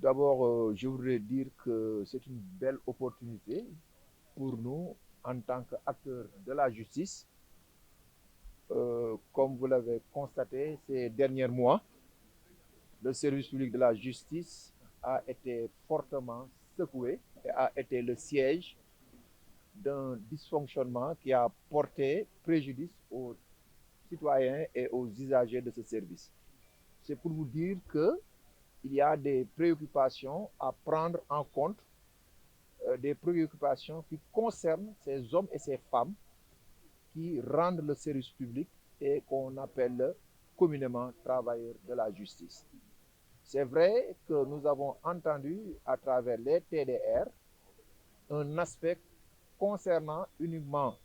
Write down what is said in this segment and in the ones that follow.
D'abord, je voudrais dire que c'est une belle opportunité pour nous en tant qu'acteurs de la justice. Comme vous l'avez constaté ces derniers mois, le service public de la justice a été fortement secoué et a été le siège d'un dysfonctionnement qui a porté préjudice aux citoyens et aux usagers de ce service. C'est pour vous dire qu'il y a des préoccupations à prendre en compte, des préoccupations qui concernent ces hommes et ces femmes qui rendent le service public et qu'on appelle communément travailleurs de la justice. C'est vrai que nous avons entendu à travers les TDR un aspect concernant uniquement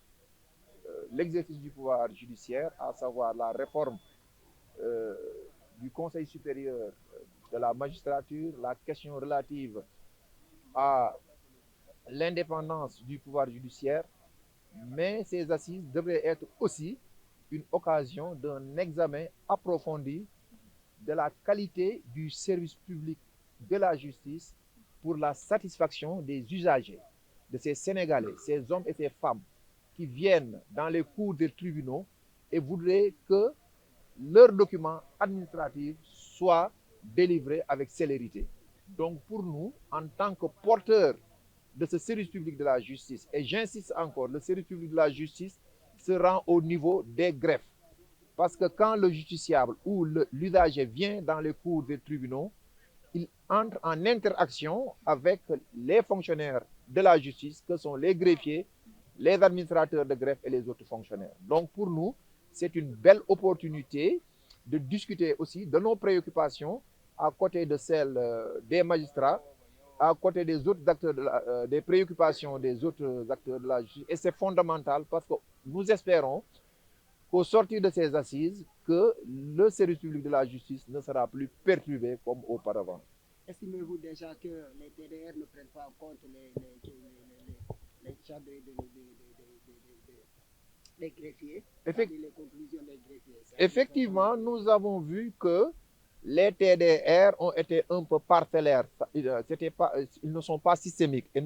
l'exercice du pouvoir judiciaire, à savoir la réforme euh, du Conseil supérieur de la magistrature, la question relative à l'indépendance du pouvoir judiciaire, mais ces assises devraient être aussi une occasion d'un examen approfondi de la qualité du service public de la justice pour la satisfaction des usagers, de ces Sénégalais, ces hommes et ces femmes qui viennent dans les cours des tribunaux et voudraient que leurs documents administratifs soient délivrés avec célérité. Donc pour nous, en tant que porteurs de ce service public de la justice, et j'insiste encore, le service public de la justice se rend au niveau des greffes. Parce que quand le justiciable ou l'usager vient dans les cours des tribunaux, il entre en interaction avec les fonctionnaires de la justice, que sont les greffiers, les administrateurs de greffe et les autres fonctionnaires. Donc pour nous, c'est une belle opportunité de discuter aussi de nos préoccupations à côté de celles des magistrats, à côté des autres acteurs des préoccupations des autres acteurs de la justice. Et c'est fondamental parce que nous espérons qu'au sortir de ces assises, que le service public de la justice ne sera plus perturbé comme auparavant. Estimez-vous déjà que les TDR ne prennent pas en compte les charges des greffiers, les conclusions des greffiers? Effectivement, nous avons vu que les TDR ont été un peu parcellaires. Ils ne sont pas systémiques et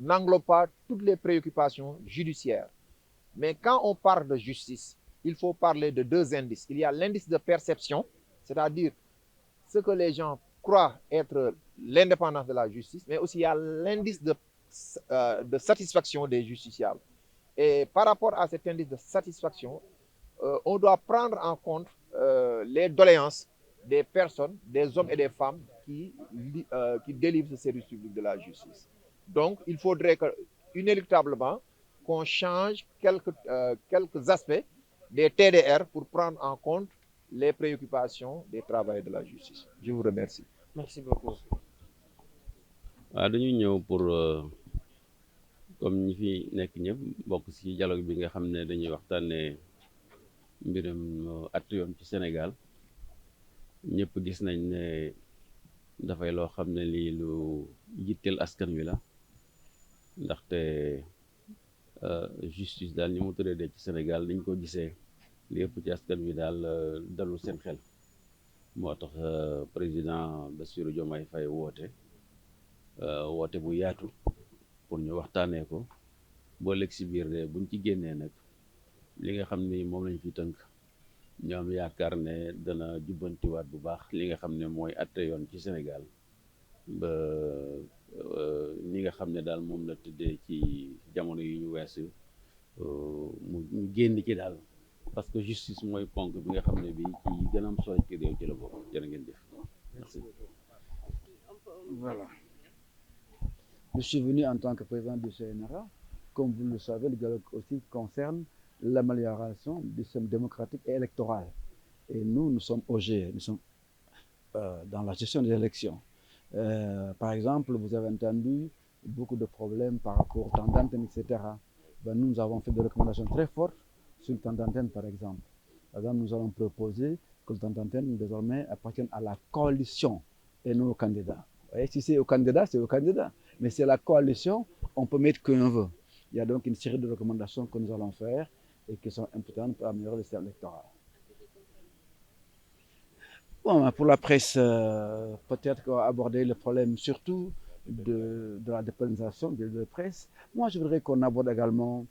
n'englobent pas toutes les préoccupations judiciaires. Mais quand on parle de justice, il faut parler de deux indices. Il y a l'indice de perception, c'est-à-dire ce que les gens croient être l'indépendance de la justice, mais aussi il y a l'indice de satisfaction des justiciables. Et par rapport à cet indice de satisfaction, on doit prendre en compte les doléances des personnes, des hommes et des femmes qui délivrent ce service public de la justice. Donc, il faudrait que, inéluctablement, qu'on change quelques aspects des TDR pour prendre en compte les préoccupations des travailleurs de la justice. Je vous remercie. Merci beaucoup. waaw dañuy ñëw pour comme ñi fi nekk ñëpp bokk ci dialogue bi nga xam ne dañuy waxtaanee mbirum àtte yoon ci Sénégal ñëpp gis nañ ne dafay loo xam ne lii lu yitteel askan wi la ndaxte justice daal ni mu tëddee ci Sénégal niñ ko gisee li ëpp ci askan wi daal dalul seen xel moo tax président Bassirou Diomaye Faye woote bu yaatu pour ñu waxtaanee ko boo lekk si biir de buñ ci génnee nag li nga xam ni moom lañ fi tënk ñu am yaakaar ne dana jubbantiwaat bu baax li nga xam ne mooy àtte yoon ci Sénégal ba ni nga xam ne daal moom la tëddee ci jamono yi ñu weesu mu génn ci daal parce que justice mooy ponk bi nga xam ne bi ci gën a am solo ci réew ci la bokk jërë ngeen jëf merci. Voilà. Je suis venu en tant que président du CNRA. Comme vous le savez, le dialogue aussi concerne l'amélioration du système démocratique et électoral. Et nous sommes OG, nous sommes dans la gestion des élections. Par exemple, vous avez entendu beaucoup de problèmes par rapport au temps d'antenne, etc. Ben, nous avons fait des recommandations très fortes sur le temps d'antenne, par exemple. Par exemple, nous allons proposer que le temps d'antenne, désormais, appartienne à la coalition et non au candidat. Vous voyez, si c'est au candidat, c'est au candidat. Mais c'est la coalition, on peut mettre qui on veut. Il y a donc une série de recommandations que nous allons faire et qui sont importantes pour améliorer le système électoral. Bon, pour la presse, peut-être qu'on va aborder le problème surtout de la dépénalisation de la presse. Moi, je voudrais qu'on aborde également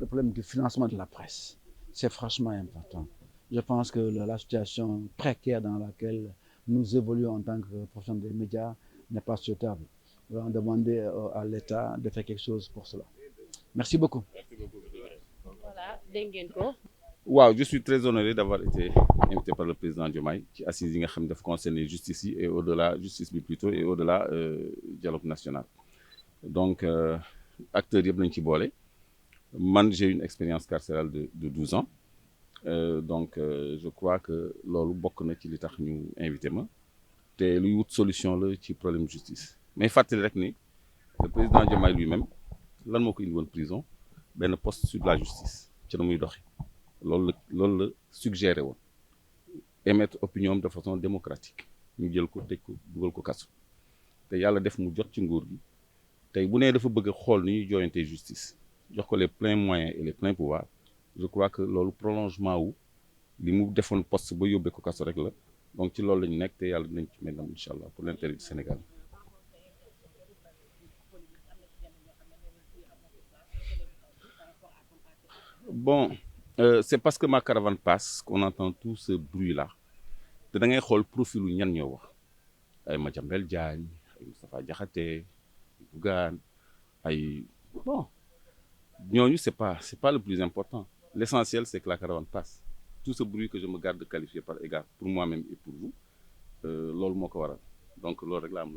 le problème du financement de la presse. C'est franchement important. Je pense que la situation précaire dans laquelle nous évoluons en tant que professionnels des médias n'est pas souhaitable. Nous allons demander à l'État de faire quelque chose pour cela. Merci beaucoup. Voilà, dégg ngeen ko. waaw je suis très honoré d'avoir été invité par le président Diomaye ci assises yi nga xam ne dafa concerner justice yi et au-delà justice bi plutôt et au-delà dialogue national donc acteurs yëpp nañ ci boole man j'ai une expérience carcérale de 12 ans donc je crois que loolu bokk na ci li tax ñu invité ma te luy wut solution la ci problème justice mais fàttali rek ni le président Diomaye lui-même lan moo ko indi woon prison benn poste sur la justice ci na muy doxi loolu la suggéré woon émettre opinion de façon démocratique ñu jël ko tëj ko dugal ko kaso te yàlla def mu jot ci nguur gi tey bu nee dafa bëgg a xool ni ñuy jooyante justice jox ko les pleins moyens et les pleins pouvoirs je crois que loolu prolongement wu li mu defoon poste ba yóbbee ko kaso rek la donc ci loolu lañu nekk te yàlla dinañ ci mel nam incha allah pour l'intérêt du Sénégal. Bon, c'est parce que ma caravane passe qu'on entend tout ce bruit-là. te da ngay xool profilu ñan ñoo wax ay Madiambel Diagne ay Moustapha Diakhaté ay Bougane ay bon ñooñu c'est pas le plus important. L'essentiel c'est que la caravane passe. Tout ce bruit que je me garde de qualifier par égard pour moi-même et pour vous loolu moo ko waral donc loolu rek laa am